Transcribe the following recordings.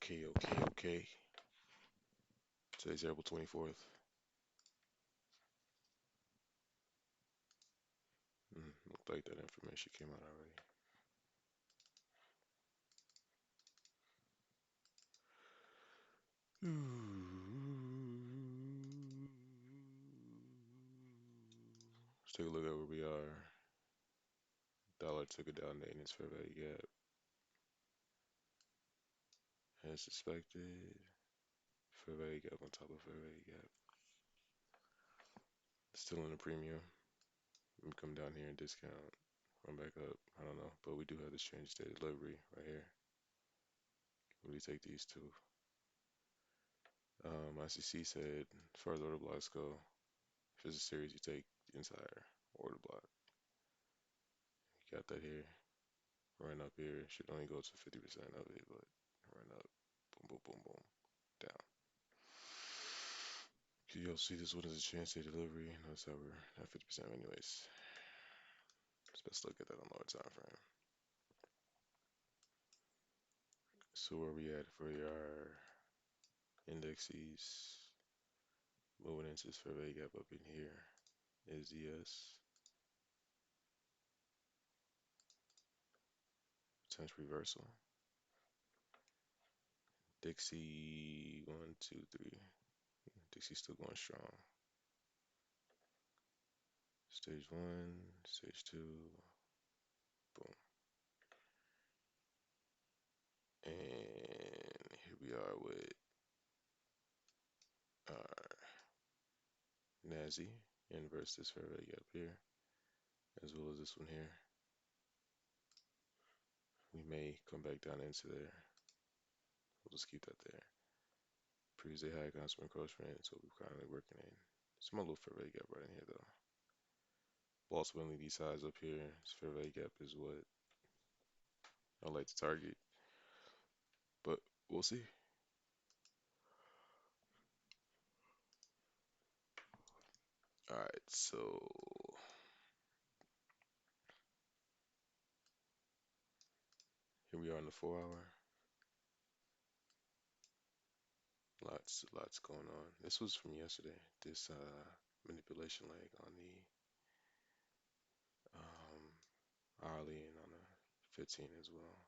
Okay. Today's April 24th. Looked like that information came out already. Let's take a look at where we are. Dollar took it down to its fair value gap. As suspected. Fair value gap on top of fair value gap. Still in the premium. We come down here and discount. Run back up. I don't know. But we do have this change day delivery right here. What do you take these two? ICC said, as far as order blocks go, if it's a series, you take the entire order block. You got that here. Run up here. Should only go to 50% of it, but run up. Boom. Down. You'll see this one is a chance day delivery. Notice how we're at 50% anyways. Let's best look at that on lower time frame. So where we at for our indexes? Moving into this fair value gap up in here is ES. Potential reversal. Dixie, 1, 2, 3. Dixie's still going strong. Stage 1, stage 2, boom. And here we are with our Nazi inverse this fair value gap here, as well as this one here. We may come back down into there. We'll just keep that there. Previous day high constant encroachment, so we're currently working in. Small little fair value gap right in here though. But ultimately these highs up here, this fair value gap is what I like to target. But we'll see. Alright, so here we are on the 4 hour. Lots going on. This was from yesterday. This manipulation leg on the hourly and on the 15 as well.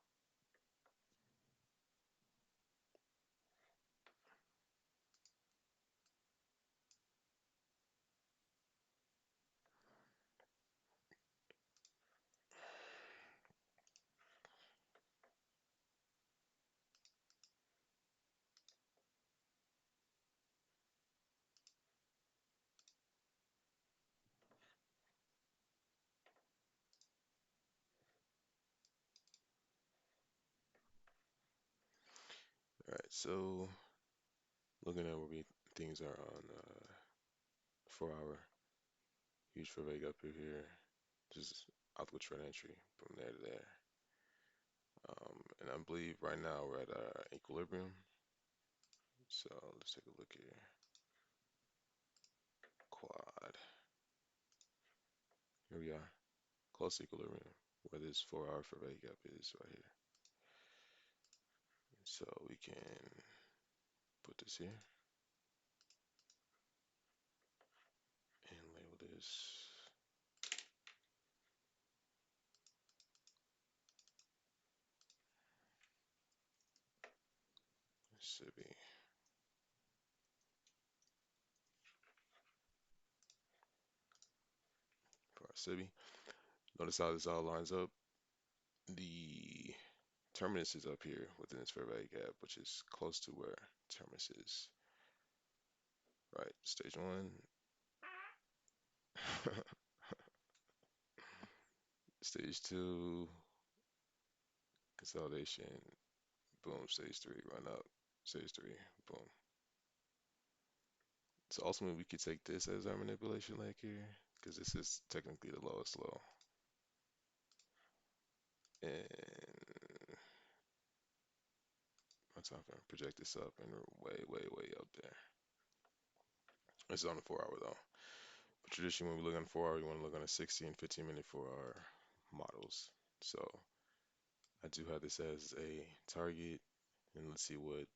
Alright, so looking at where things are on 4 hour, huge fair value up here, just outlook trend entry from there to there. And I believe right now we're at equilibrium. So let's take a look here. Quad. Here we are, close to equilibrium, where this 4 hour fair value gap is right here. So we can put this here and label this Sibi. For our Sibi. Notice how this all lines up. The terminus is up here within this fair value gap, which is close to where terminus is. Right, stage 1. Stage 2, consolidation, boom, stage 3, run up, stage 3, boom. So ultimately we could take this as our manipulation leg here, because this is technically the lowest low. And my time frame, project this up and way up there. This is on the 4 hour though. But traditionally when we look on the 4 hour, we want to look on a 60 and 15 minute 4 hour models. So I do have this as a target and let's see what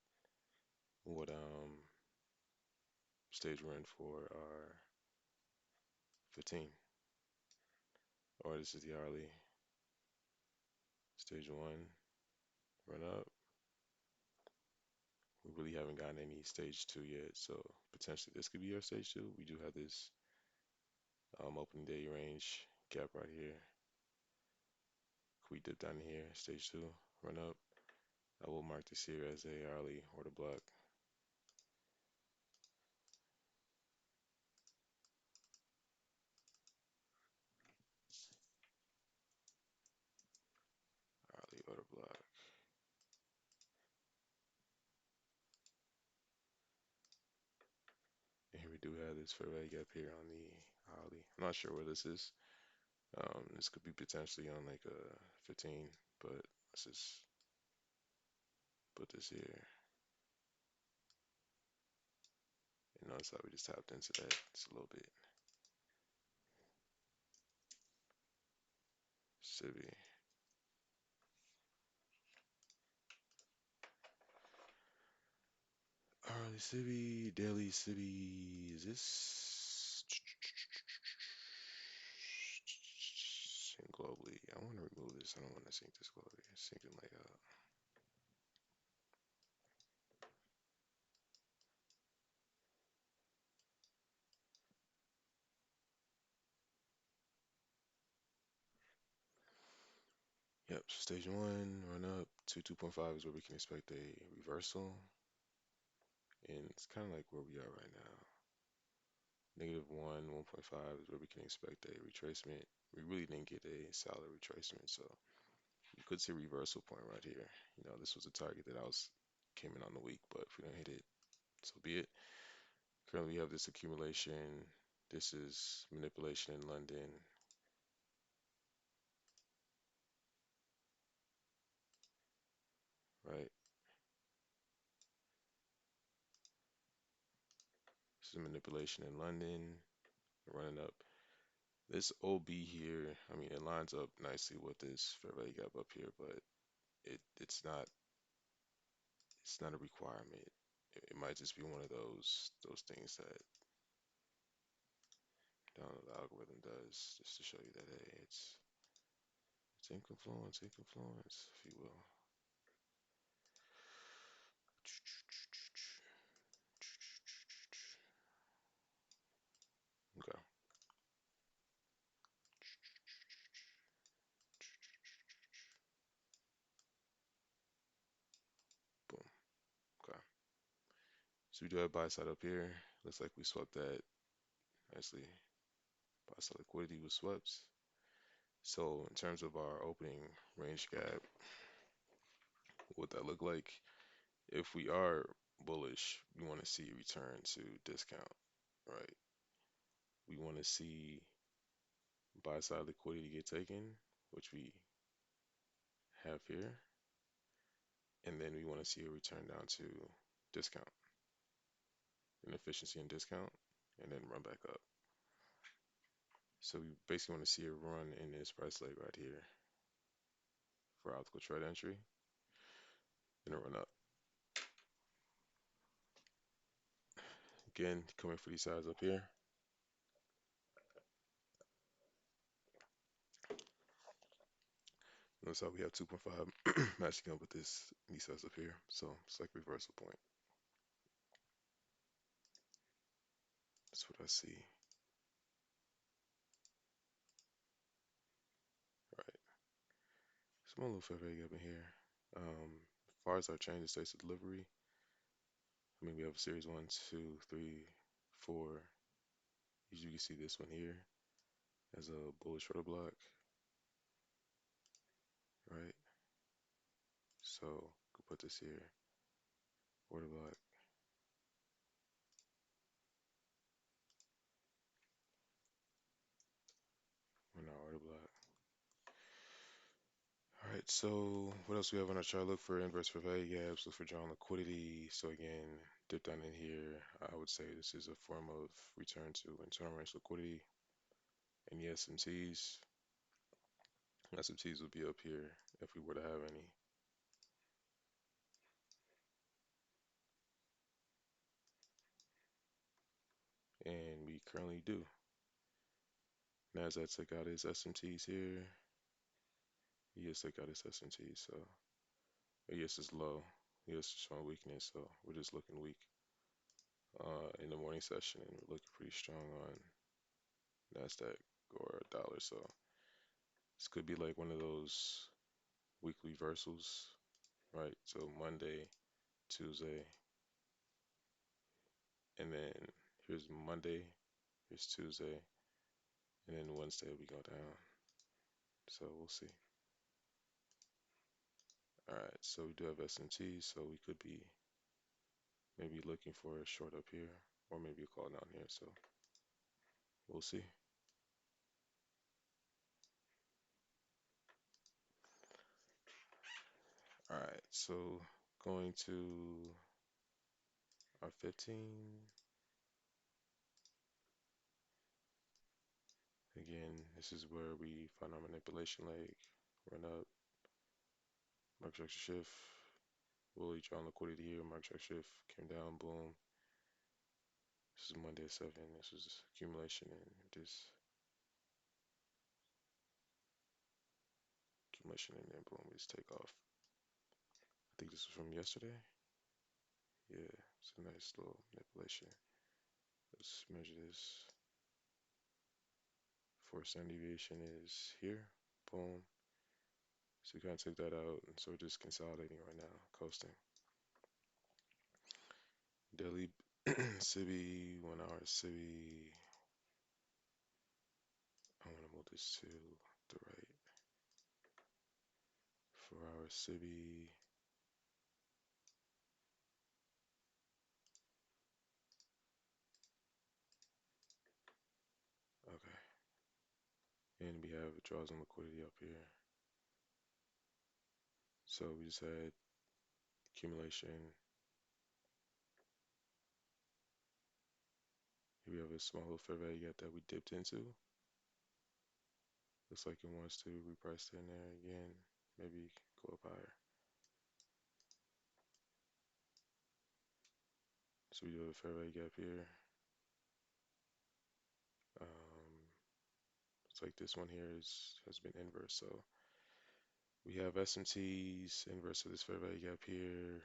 stage we're in for our 15. Or this is the hourly. Stage one, run up. We really haven't gotten any stage two yet, so potentially this could be our stage two. We do have this opening day range gap right here. Can we dip down in here? Stage two, run up. I will mark this here as a hourly order block. Hourly order block. And here we do have this fair value gap here on the hourly. I'm not sure where this is. This could be potentially on like a 15, but let's just put this here. And notice how we just tapped into that just a little bit. Civvy. Hourly civvy, daily civvy. Is this sync globally? I want to remove this. I don't want to sync this globally. Sync it like Yep, stage one, run up to 2.5 is where we can expect a reversal. And it's kind of like where we are right now. Negative 1, 1.5 is where we can expect a retracement. We really didn't get a solid retracement, so you could see a reversal point right here. You know, this was a target that came in on the week, but if we don't hit it, so be it. Currently, we have this accumulation. This is manipulation in London. Right? This is manipulation in London, running up. This OB here, I mean, it lines up nicely with this fair value gap up here, but it's not a requirement. It might just be one of those things that the algorithm does just to show you that hey, it's in confluence, if you will. Okay, boom. Okay. So we do have buy side up here. Looks like we swept that nicely. Buy side liquidity was swept. So in terms of our opening range gap, what that look like? If we are bullish, we want to see a return to discount, right? We want to see buy side liquidity get taken, which we have here, and then we want to see a return down to discount, inefficiency and discount, and then run back up. So we basically want to see a run in this price leg right here for optical trade entry, and a run up. Again, coming for these sides up here. Notice how we have 2.5 matching up with these sides up here. So it's like reversal point. That's what I see. Right. Small little fair value gap in here. As far as our change in states of delivery, I mean, we have series one, two, three, four. As you can see this one here as a bullish order block, right? So could put this here, order block. We're not order block. All right, so what else we have on our chart? Look for inverse fair value gaps, look for drawing liquidity. So again, dip down in here. I would say this is a form of return to internal range liquidity. And the SMTs, SMTs would be up here if we were to have any. and we currently do. Nasdaq took out his SMTs here. ES took out his SMTs, so ES is low. ES is showing weakness, so we're just looking weak in the morning session, and we're looking pretty strong on Nasdaq or a dollar. So this could be like one of those weekly reversals, right? So Monday, Tuesday, and then here's Monday, here's Tuesday, and then Wednesday we go down. So we'll see. All right, so we do have S&T, so we could be maybe looking for a short up here, or maybe a call down here. So we'll see. All right, so going to our 15. Again, this is where we find our manipulation leg, run up, market structure shift, Willie drawn liquidity here, market structure shift, came down, boom. This is Monday at 7. This was accumulation and this accumulation and then boom, we just take off. I think this was from yesterday. Yeah, it's a nice little manipulation. Let's measure this. Forward standard deviation is here. Boom. So we kind of took that out, and so we're just consolidating right now, coasting. Daily Cibi, 1 hour Cibi. I want to move this to the right. 4 hour Cibi. Okay. And we have draws on liquidity up here. So we just had accumulation. Here we have a small little fair value gap that we dipped into. Looks like it wants to reprice in there again. Maybe go up higher. So we do have a fair value gap here. It's like this one here has been inverse. So we have SMTs inverse of this fair value gap here.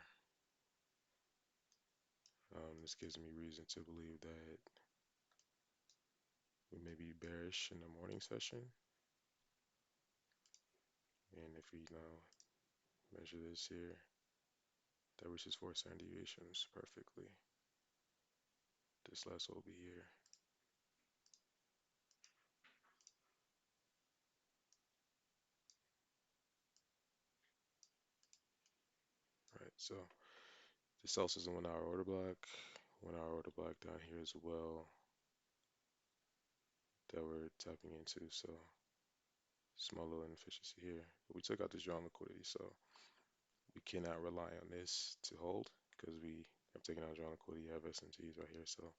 This gives me reason to believe that we may be bearish in the morning session. And if we now measure this here, that reaches 4 standard deviations perfectly. This last will be here. Right, so this also is a 1 hour order block. 1 hour order block down here as well that we're tapping into. So small little inefficiency here. But we took out this drawn liquidity, so we cannot rely on this to hold because we have taken out drawn liquidity, have SMTs right here. So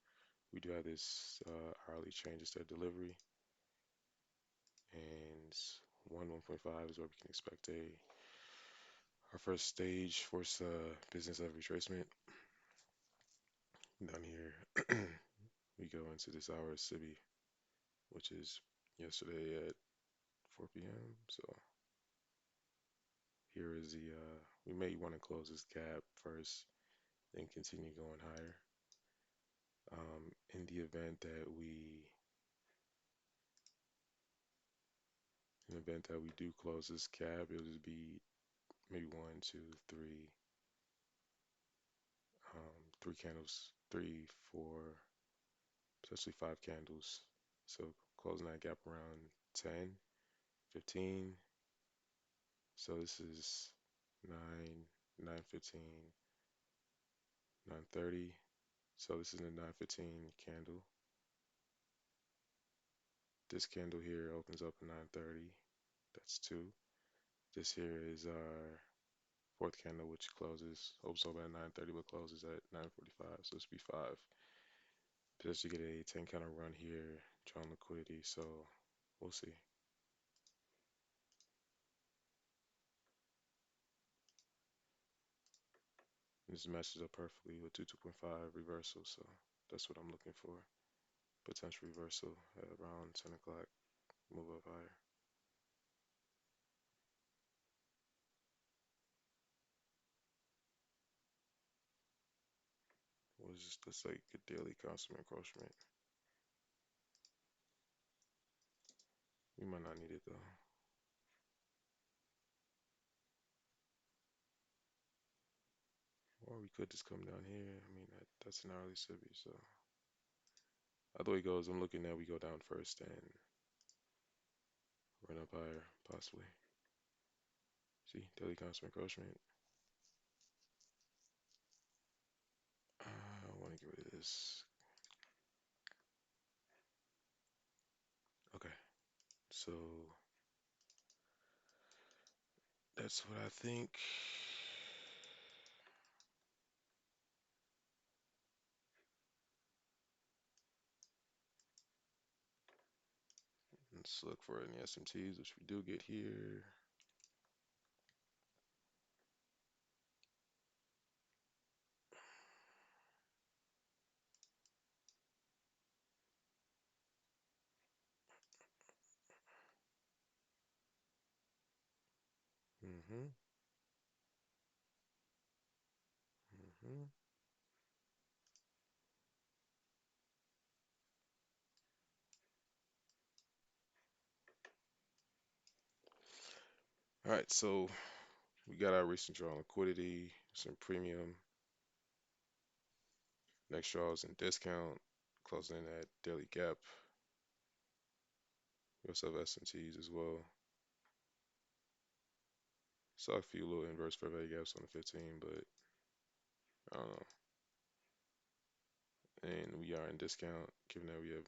we do have this hourly change instead of delivery. And 1.5 is where we can expect our first stage force business of retracement. Down here, we go into this hour of Cibi, which is yesterday at 4 p.m. So here is the, we may want to close this gap first, then continue going higher. In the event that we do close this gap, it'll just be maybe 1, 2, 3, 3 candles, 3, 4, potentially 5 candles. So closing that gap around 10, 15. So this is 9, 9:15, 9:30. So this is a 9:15 candle. This candle here opens up at 9:30. That's 2. This here is our fourth candle, which opens up at 9:30, but closes at 9:45. So this would be 5. Just to get a 10 counter run here, drawn liquidity. So we'll see. This matches up perfectly with 2.5 reversal. So that's what I'm looking for. Potential reversal at around 10 o'clock. Move up higher. What is this? That's like a daily constant encroachment. We might not need it though. Or we could just come down here. I mean, that's an hourly SIBI, so either way it goes, I'm looking at we go down first and run up higher, possibly. See, daily constant encroachment. I want to get rid of this. Okay, so that's what I think. Let's look for any SMTs, which we do get here. Mm-hmm. Mm-hmm. All right, so we got our recent draw on liquidity, some premium. Next draw is in discount, closing in at daily gap. We also have SMTs as well. Saw a few little inverse fair value gaps on the 15, but I don't know. And we are in discount, given that we have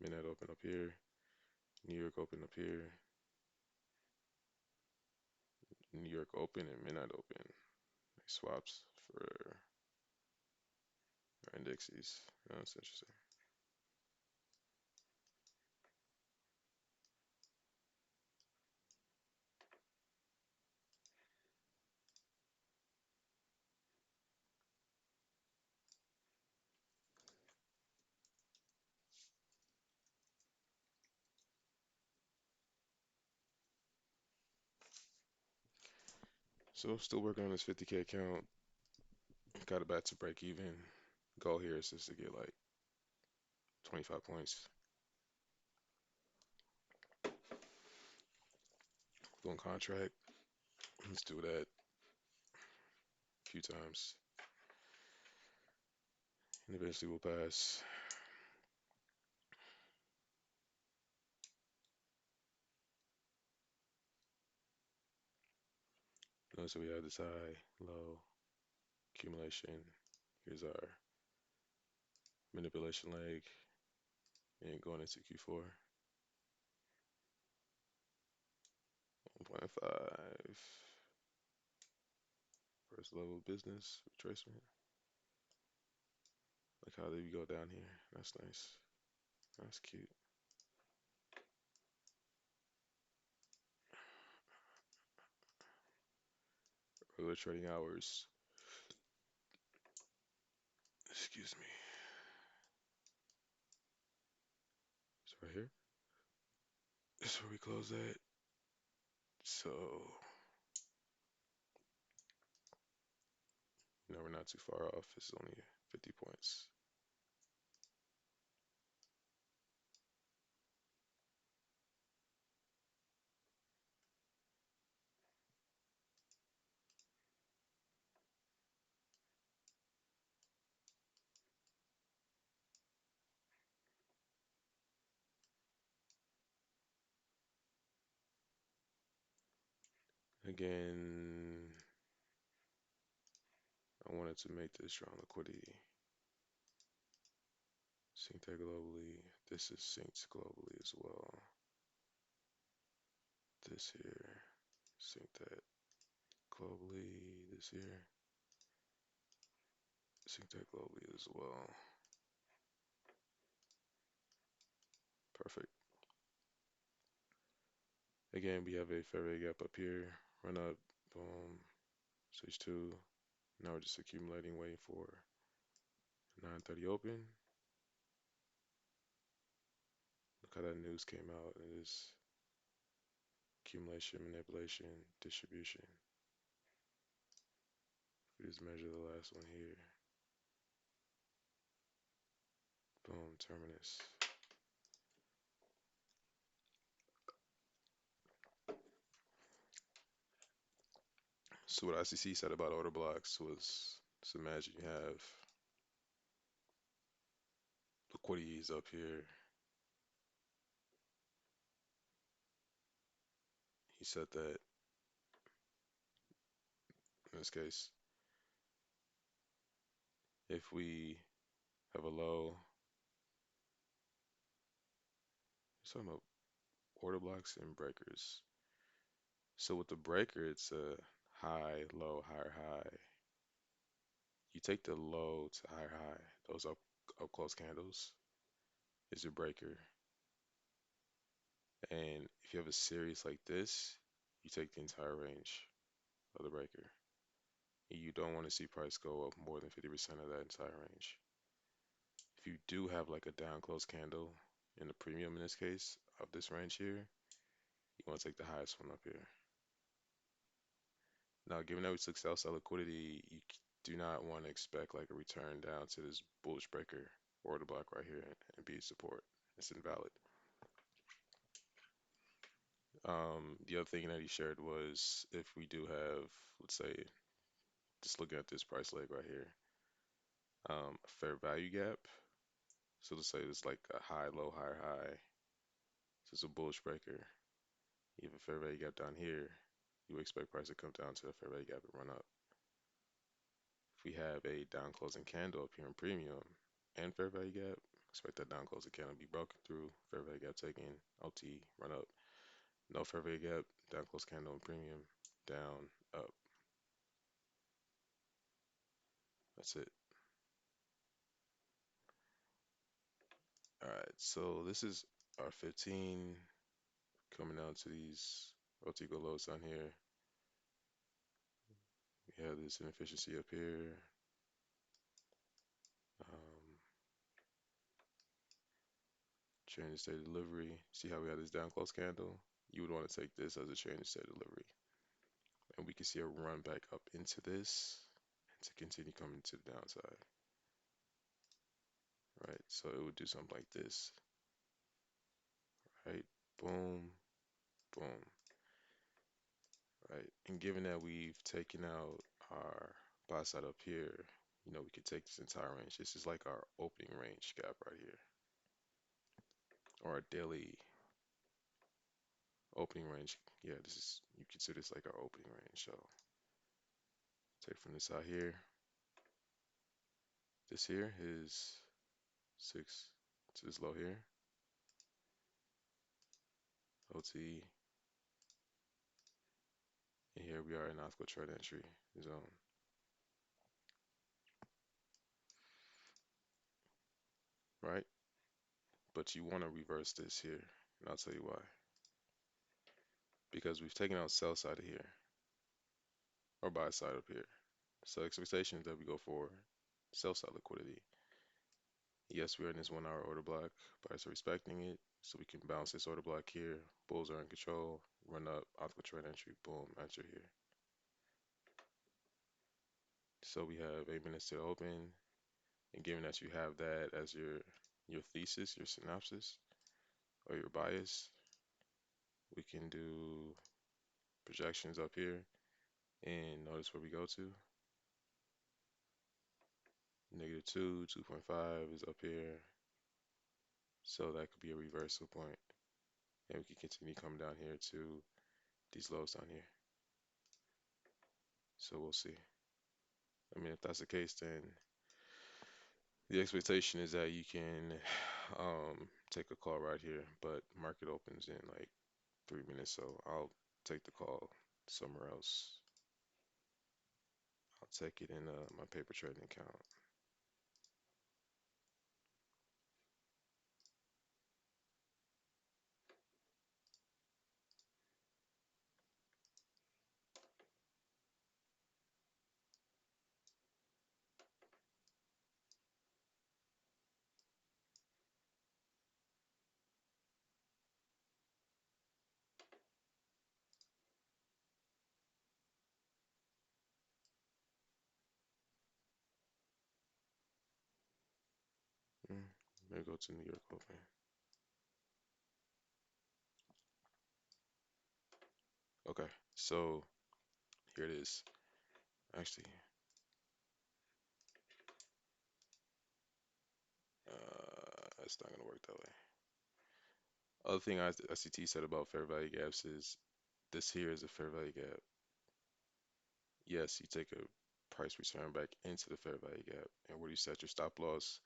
midnight open up here, New York open up here, New York open and midnight open. Like swaps for our indexes. Oh, that's interesting. So still working on this 50K account. Got it back to break even. Goal here is just to get like 25 points. Doing contract. Let's do that a few times. And eventually we'll pass. Notice we have this high, low, accumulation. Here's our manipulation leg. And going into Q4. 1.5. First level business retracement. Like how did we go down here? That's nice. That's cute. Regular trading hours. Excuse me. It's right here. This is where we close at. So, we're not too far off. It's only 50 points. Again, I wanted to make this strong liquidity. Sync that globally. This is synced globally as well. This here. Sync that globally. This here. Sync that globally as well. Perfect. Again, we have a fair value gap up here. Run up. Boom. Switch to. Now we're just accumulating, waiting for 9:30 open. Look how that news came out. It is accumulation, manipulation, distribution. We just measure the last one here. Boom, terminus. So what ICC said about order blocks was, just imagine you have liquidities up here. He said that in this case, if we have a low, he's talking about order blocks and breakers. So with the breaker, it's a high, low, higher, high. You take the low to higher, high. Those up close candles is your breaker. And if you have a series like this, you take the entire range of the breaker. You don't want to see price go up more than 50% of that entire range. If you do have like a down close candle in the premium in this case of this range here, you want to take the highest one up here. Now, given that we took sell side liquidity, you do not want to expect like a return down to this bullish breaker order block right here and be support. It's invalid. The other thing that he shared was if we do have, let's say, just looking at this price leg right here, a fair value gap. So let's say it's like a high, low, higher, high. So it's a bullish breaker. You have a fair value gap down here. You expect price to come down to the fair value gap and run up. If we have a down closing candle up here in premium and fair value gap, expect that down closing candle to be broken through, fair value gap taken, LT, run up. No fair value gap, down close candle in premium, down, up. That's it. All right, so this is our 15 coming down to these OT go lows down here. We have this inefficiency up here. Um, Change state delivery. See how we have this down close candle? You would want to take this as a change state delivery. And we can see a run back up into this and to continue coming to the downside. Right? So it would do something like this. Right? Boom, boom. Right? And given that we've taken out our buy side up here, we could take this entire range. This is like our opening range gap right here. Or our daily opening range. Yeah, you consider this like our opening range. So take from this out here. This here is 6 to this low here. OT. And here we are in optical trade entry zone. Right? But you want to reverse this here. And I'll tell you why. Because we've taken out sell side of here. Or buy side up here. So expectations that we go for sell side liquidity. Yes, we are in this 1 hour order block. Buyers are respecting it. So we can bounce this order block here. Bulls are in control. Run up, optical trade entry, boom, enter here. So we have 8 minutes to open. And given that you have that as your thesis, your synopsis, or your bias, we can do projections up here. And notice where we go to. -2, 2.5 is up here. So that could be a reversal point. And we can continue coming down here to these lows down here. So we'll see. I mean, if that's the case, then the expectation is that you can take a call right here, but market opens in like 3 minutes, so I'll take the call somewhere else. I'll take it in my paper trading account. Let me go to New York Open. Okay, so here it is. Actually, it's not gonna work that way. Other thing ICT said about fair value gaps is this here is a fair value gap. Yes, you take a price return back into the fair value gap, and where you set your stop loss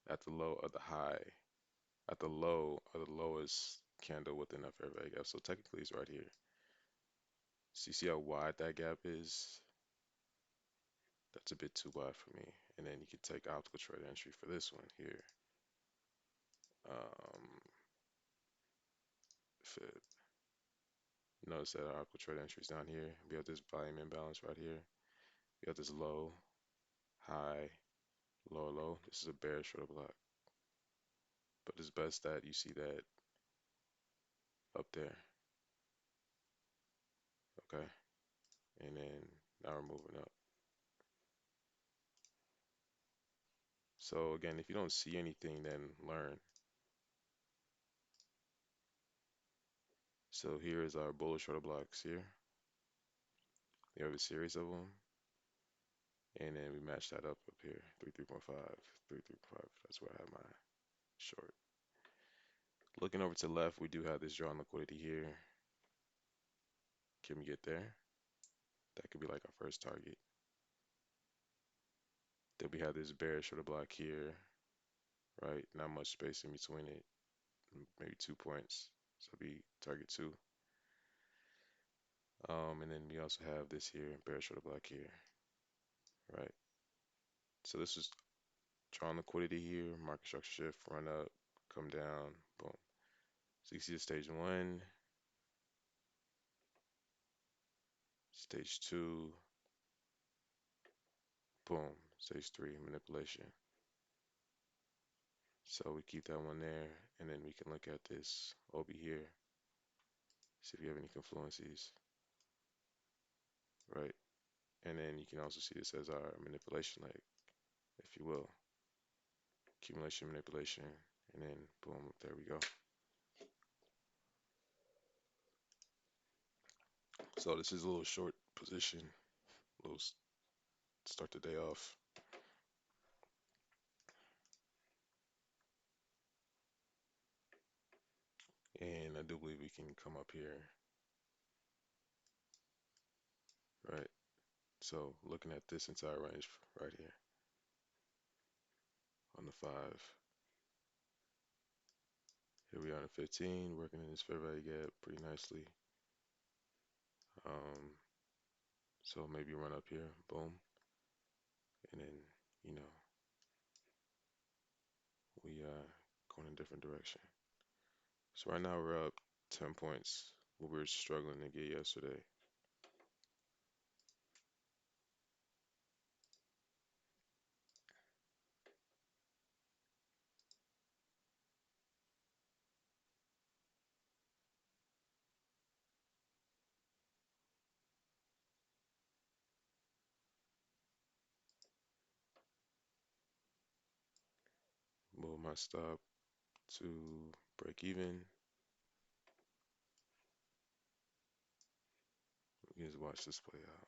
at the low of the high, at the low of the lowest candle within that fair value gap. So technically, it's right here. So you see how wide that gap is? That's a bit too wide for me. And then you can take optical trade entry for this one here. Um, Fib. Notice that our optical trade entry is down here. We have this volume imbalance right here. We have this low, high, low, low. This is a bearish order block. But it's best that you see that up there. Okay. And then now we're moving up. So again, if you don't see anything, then learn. So here is our bullish order blocks here. We have a series of them. And then we match that up here. 3.5, 3.5. That's where I have my short. Looking over to the left, we do have this drawn liquidity here. Can we get there? That could be like our first target. Then we have this bearish order block here, right? Not much space in between it, maybe 2 points. So it'll be target two. And then we also have this here, bearish order block here, right? So this is drawn liquidity here, market structure shift, run up, come down, boom. So you see the stage one, stage two, boom, stage three, manipulation. So we keep that one there, and then we can look at this OB here, see if you have any confluences, right? And then you can also see this as our manipulation leg, if you will. Accumulation, manipulation, and then boom, there we go. So this is a little short position, a little start the day off. And I do believe we can come up here, right? So looking at this entire range right here on the 5. Here we are on the 15, working in this fair value gap pretty nicely. Um, so maybe run up here, boom, and then, you know, we going in a different direction. So right now we're up 10 points, what we were struggling to get yesterday. Move my stop to break even. You just watch this play out.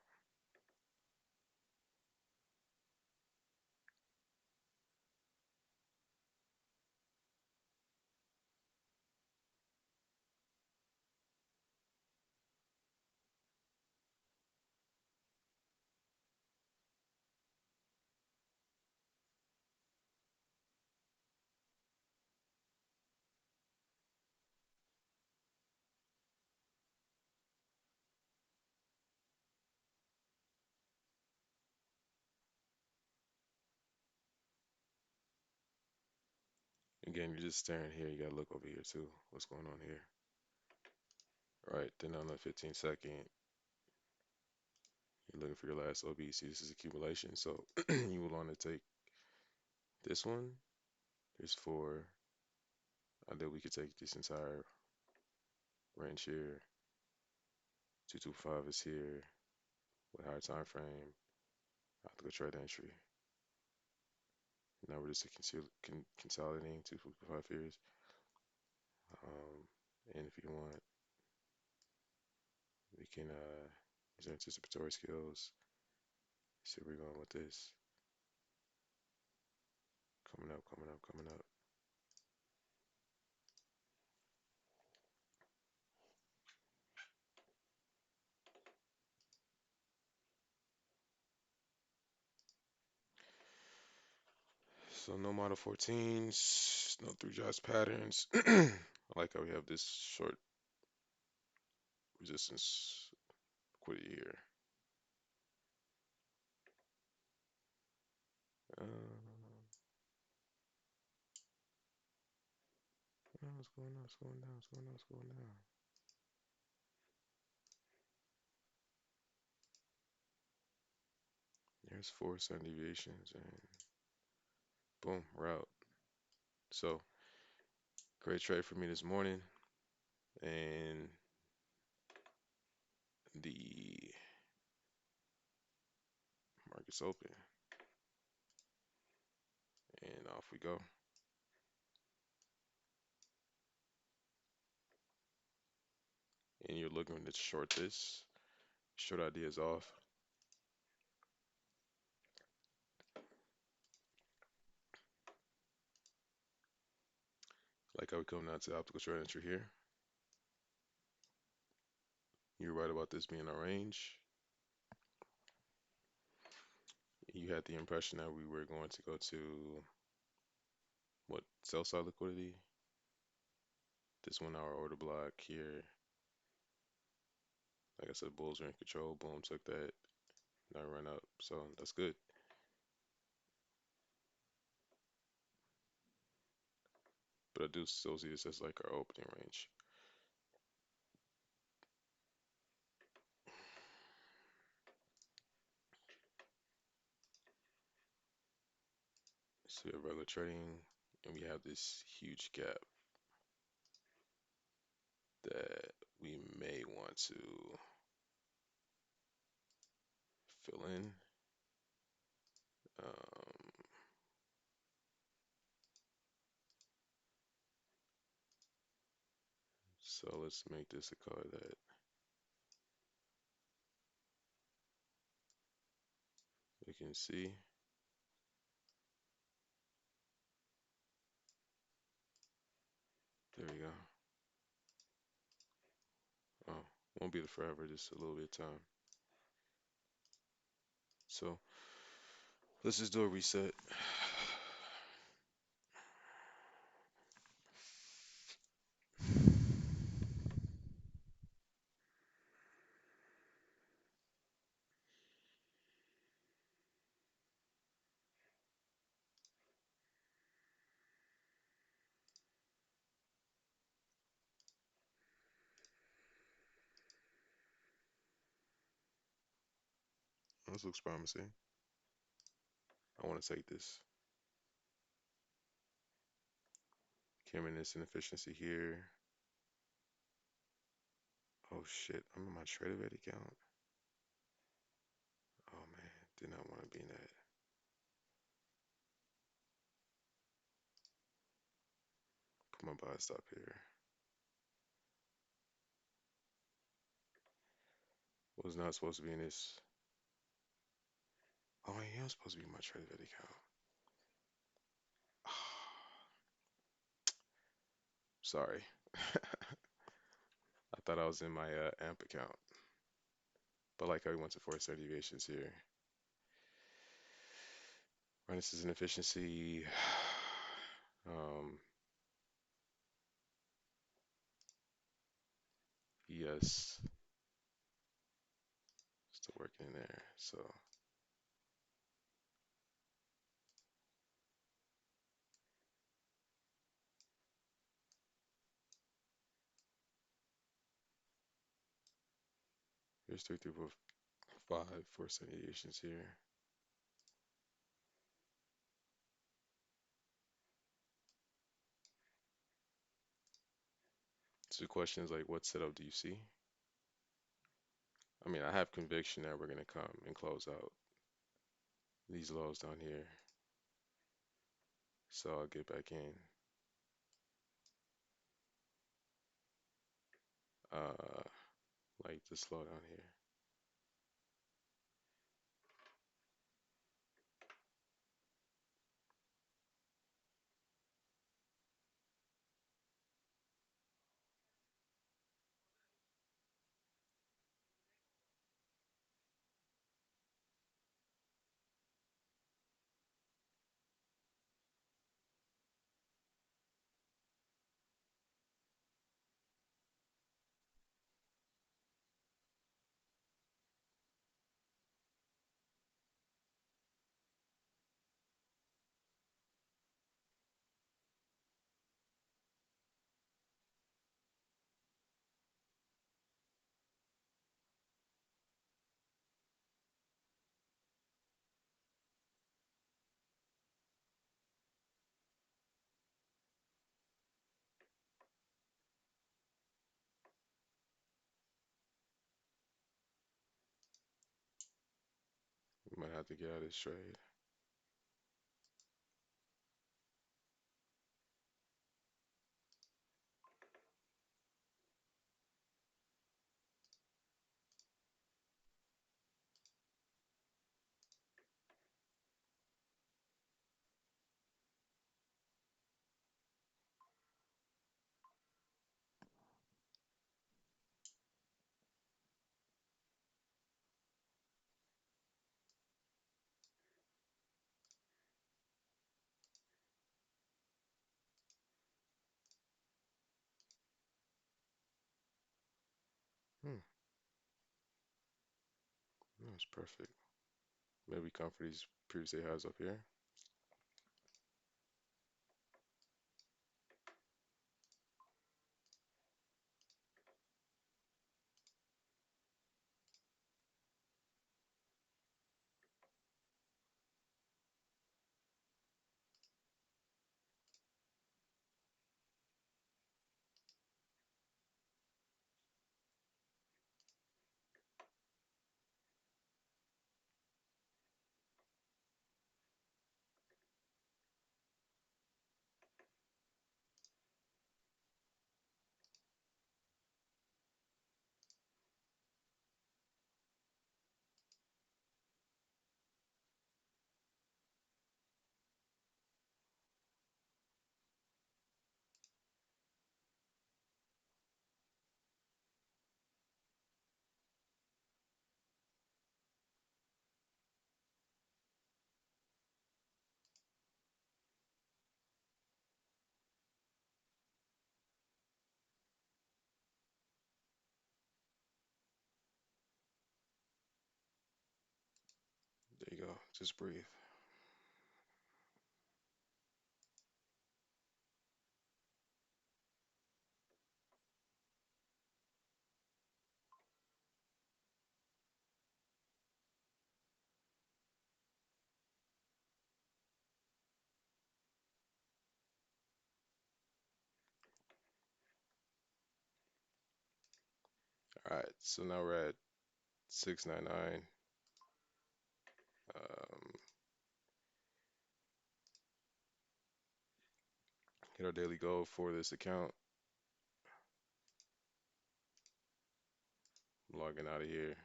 Again, you're just staring here. You gotta look over here too. What's going on here? Right, then on the 15-second, you're looking for your last OB. See, this is accumulation. So you will want to take this one. There's 4. And then we could take this entire range here. 225 is here with higher time frame. Optical trade entry. Now we're just consolidating 255 fears. Um, and if you want, we can use our anticipatory skills. See where we're going with this. Coming up, coming up, coming up. So no model 14s, no three jobs patterns. I like how we have this short resistance liquidity here. Uh, what's going on? What's going down? What's going on? What's going down? There's 4 standard deviations and boom, route. So great trade for me this morning, and the market's open, and off we go. And you're looking to short this. Short idea is off. Like how we come down to the optical short entry here. You're right about this being our range. You had the impression that we were going to go to what, sell side liquidity. This 1 hour order block here. Like I said, bulls are in control. Boom, took that. Now run up. So that's good. But I do still see this as like our opening range. So we have regular trading, and we have this huge gap that we may want to fill in. Um, so let's make this a color that we can see. There we go. Oh, won't be the forever, just a little bit of time. So let's just do a reset. This looks promising. I want to take this. Came in this inefficiency here. Oh shit, I'm in my TradeVet account. Oh man, did not want to be in that. Put my buy stop here. Was not supposed to be in this. Oh, I am supposed to be in my TradeVet account. Sorry. I thought I was in my AMP account. But like how we went to 4 standard deviations here. Right, this is an efficiency. Um, yes, still working in there. So here's 3, 3, 4, 5, 4 standard deviations here. So the question is like, what setup do you see? I mean, I have conviction that we're gonna come and close out these lows down here. So I'll get back in. Uh, like the slowdown here. We might have to get out of this trade. Hmm, that's perfect. Maybe come for these previous highs up here. There you go. Just breathe. All right. So now we're at 699. Um, hit our daily goal for this account. Logging out of here.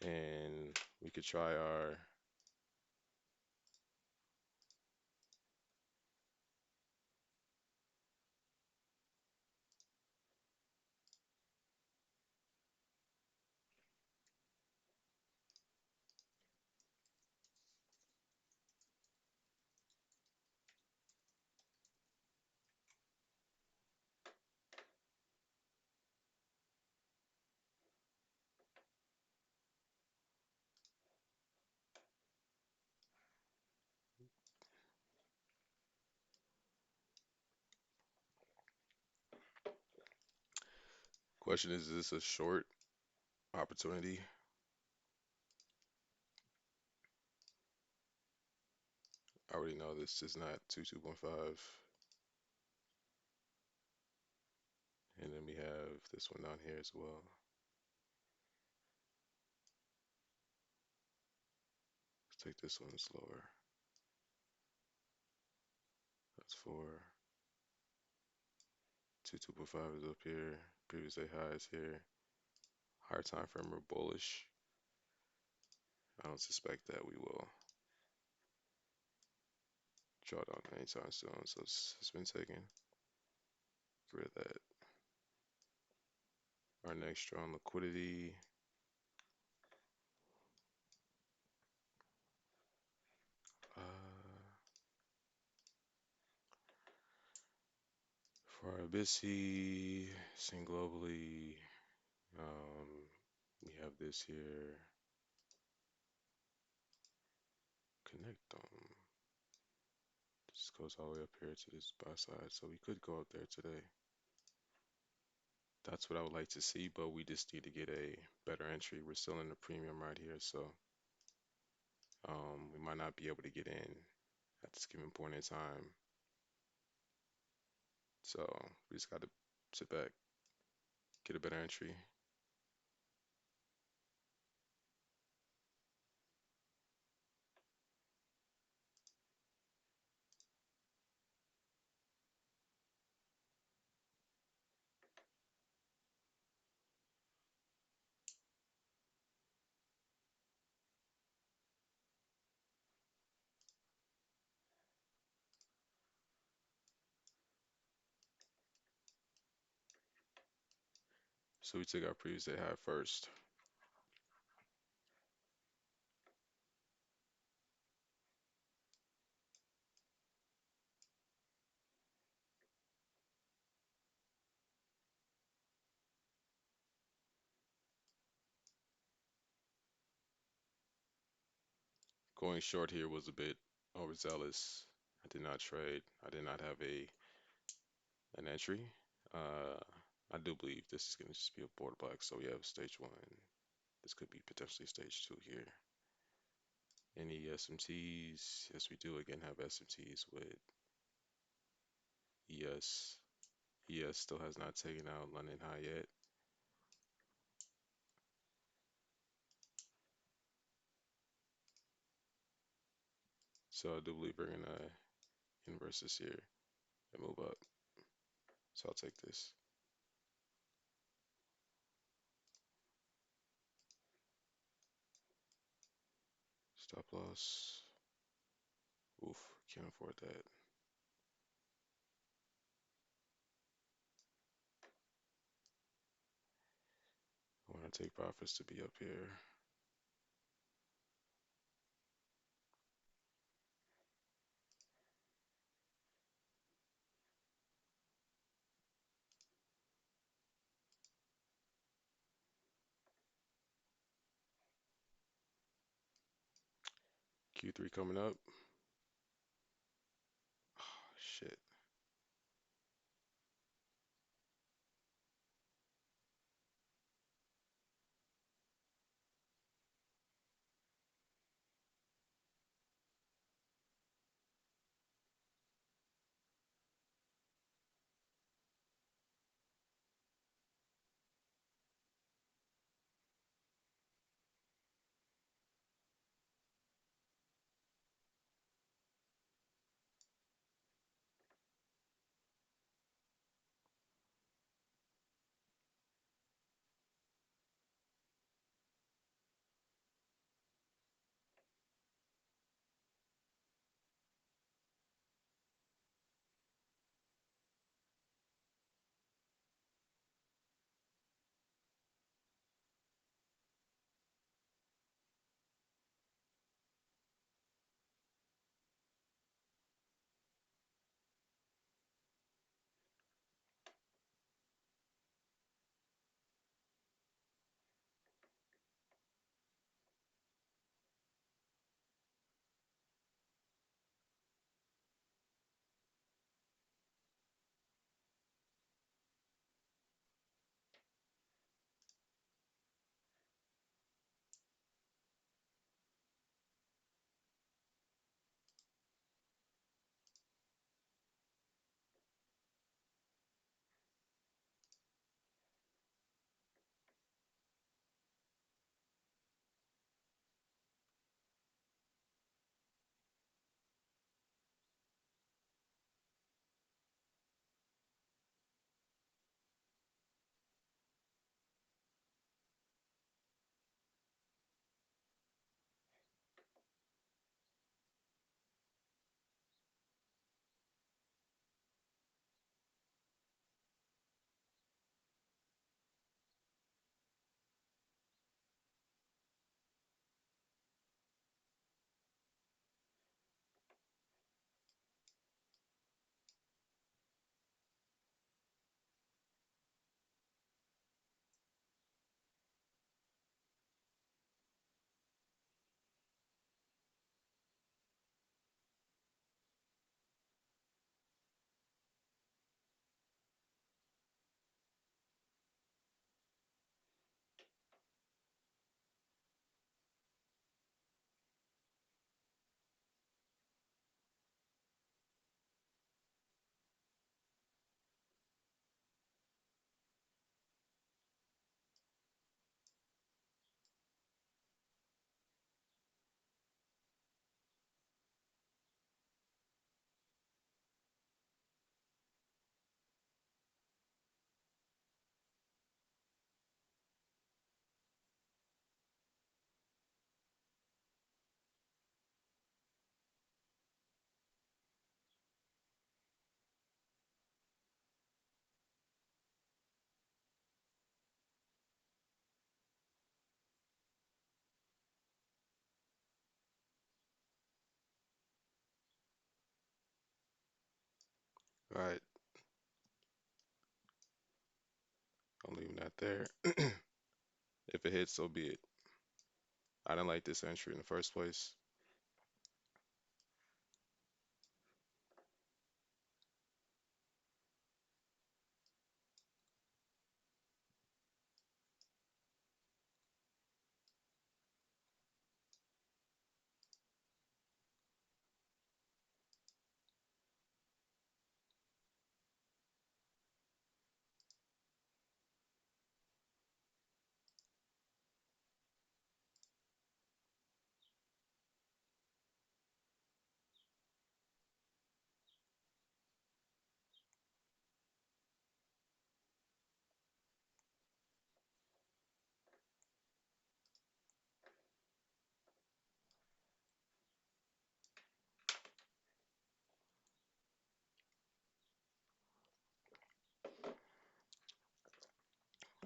And we could try our question is this a short opportunity? I already know this is not 2.5. And then we have this one down here as well. Let's take this one slower. That's four. 22.5 is up here. Previous day high is here. Higher time frame are bullish. I don't suspect that we will draw down anytime soon. So it's been taken. Get rid of that. Our next strong liquidity. Uh, for our BISI, seen globally, um, we have this here. Connect them. This goes all the way up here to this buy side, so we could go up there today. That's what I would like to see, but we just need to get a better entry. We're still in the premium right here, so we might not be able to get in at this given point in time. So we just got to sit back, get a better entry. So we took our previous day high first. Going short here was a bit overzealous. I did not trade. I did not have an entry. Uh, I do believe this is going to just be a border block. So we have stage one. This could be potentially stage two here. Any SMTs? Yes, we do again have SMTs with ES. ES still has not taken out London High yet. So I do believe we're gonna inverse this here and move up. So I'll take this. Stop loss. Oof, can't afford that. I want to take profits to be up here. Q3 coming up. Oh, shit. All right, I'm leaving that there. If it hits, so be it. I didn't like this entry in the first place.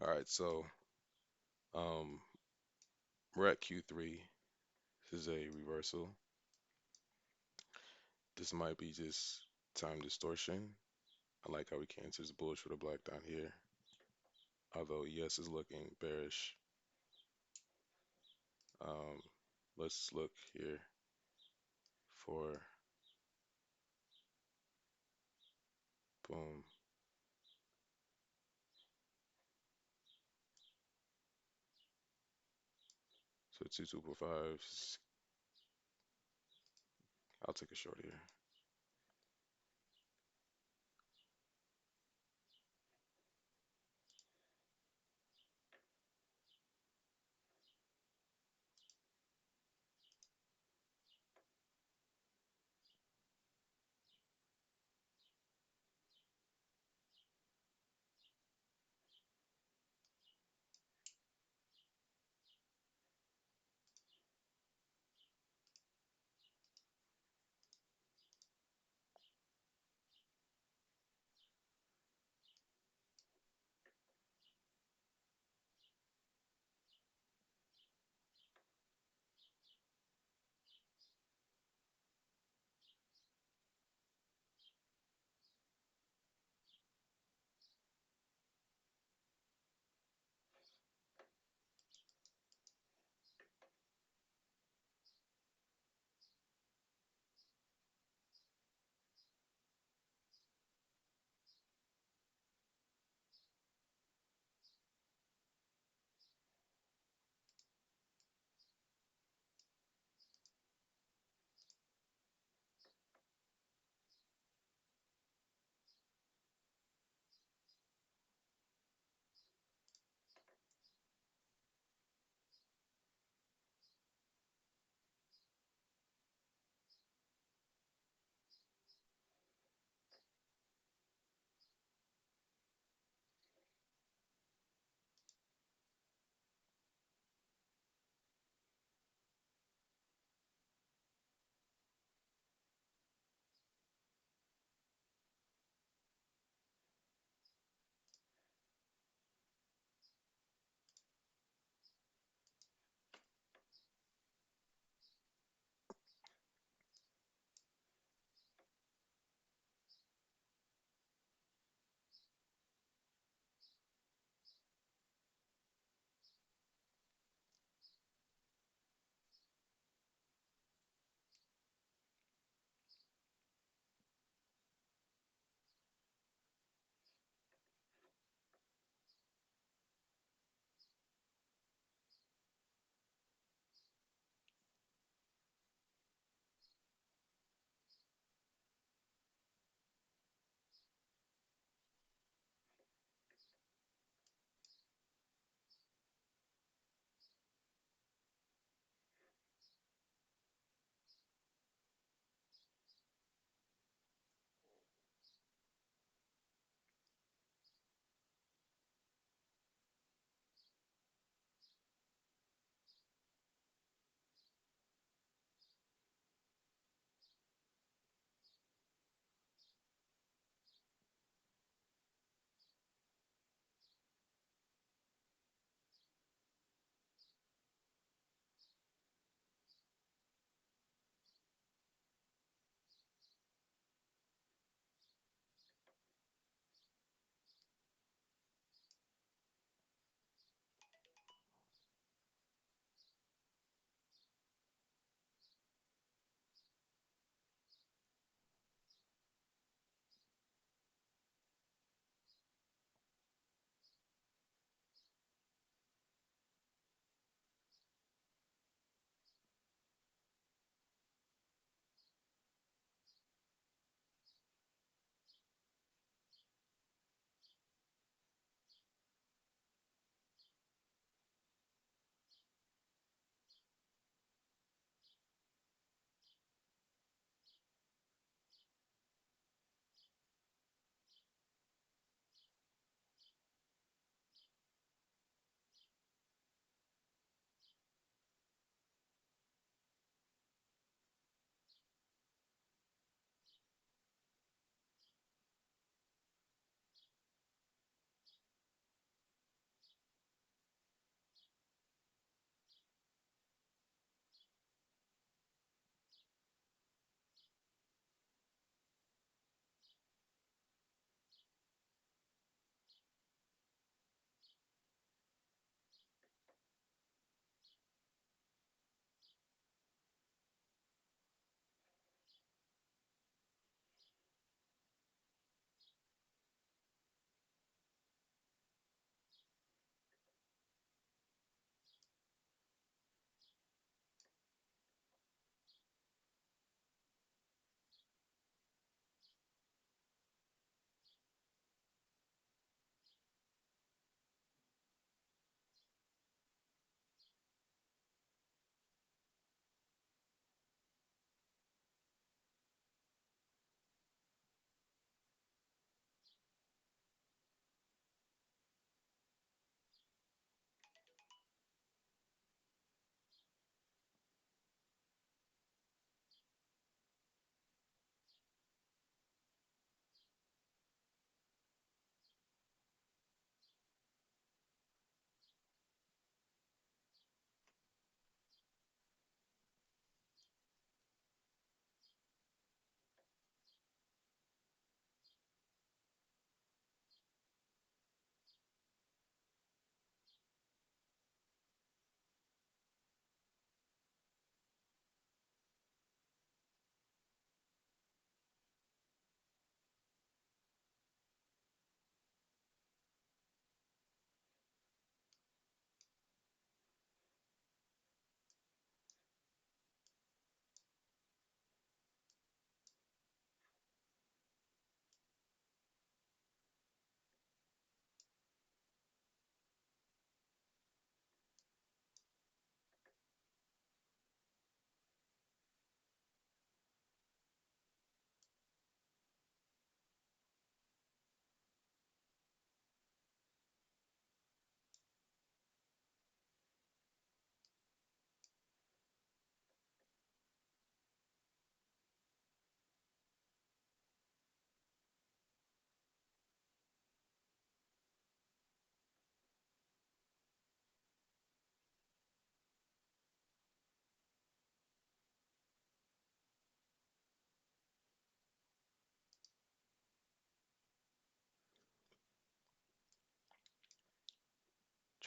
All right, so um, we're at Q3. This is a reversal. This might be just time distortion. I like how we came to this bullish with a black down here. Although ES is looking bearish. Um, let's look here for boom. So 2245. I'll take a short here.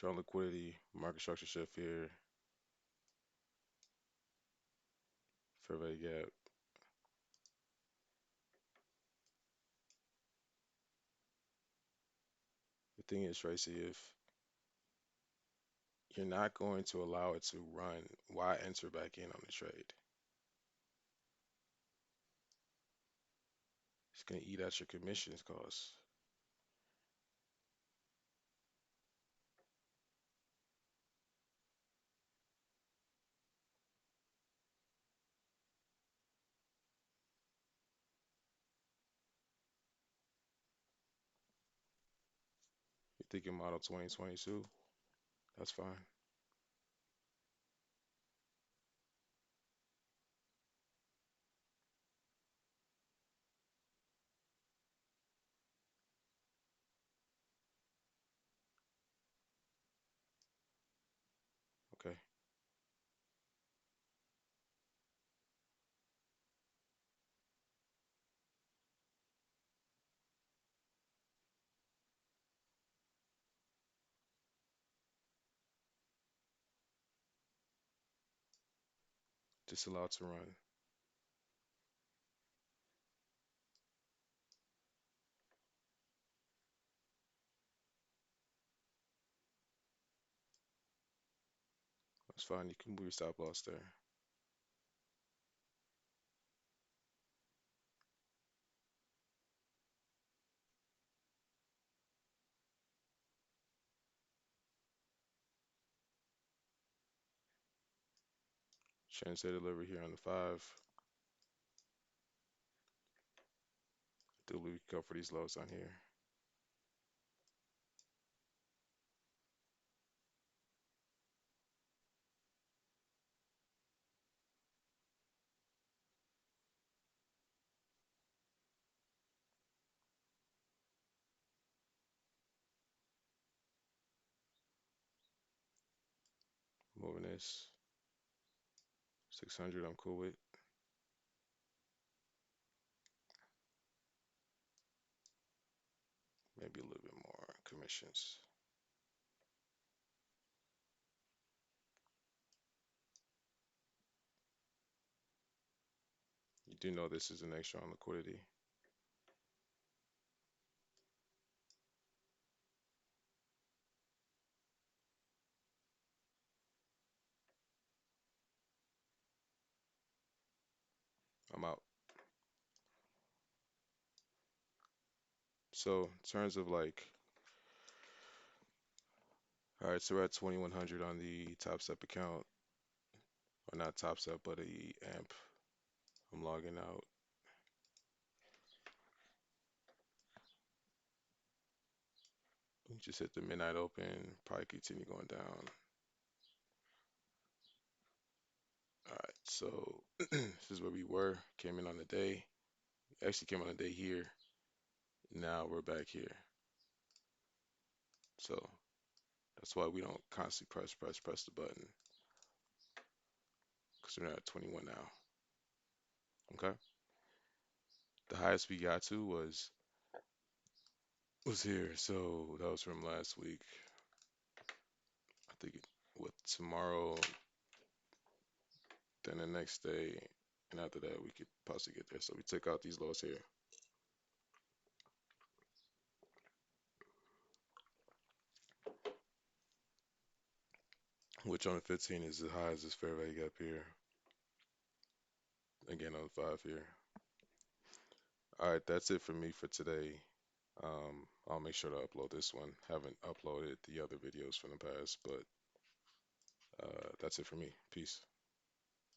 Chart liquidity, market structure shift here, fair value gap. The thing is, Tracy, if you're not going to allow it to run, why enter back in on the trade? It's gonna eat at your commissions costs. You're thinking model 2022? That's fine. Okay. Just allow it to run. That's fine. You can move your stop loss there. Chance they deliver here on the 5. Do we go for these lows on here? Moving this. 600, I'm cool with. Maybe a little bit more commissions. You do know this is an extra on liquidity. I'm out. So in terms of like, all right, so we're at 2100 on the Top Step account, or not Top Step, but the AMP. I'm logging out. We just hit the midnight open, probably continue going down. All right, so this is where we were. Came in on the day. Actually came on the day here. Now we're back here. So that's why we don't constantly press the button, because we're at 21 now. Okay. The highest we got to was here. So that was from last week. I think with tomorrow, then the next day, and after that we could possibly get there. So we took out these lows here, which on the 15 is as high as this fair value gap here. Again on the 5 here. All right, that's it for me for today. I'll make sure to upload this one. Haven't uploaded the other videos from the past, but that's it for me. Peace.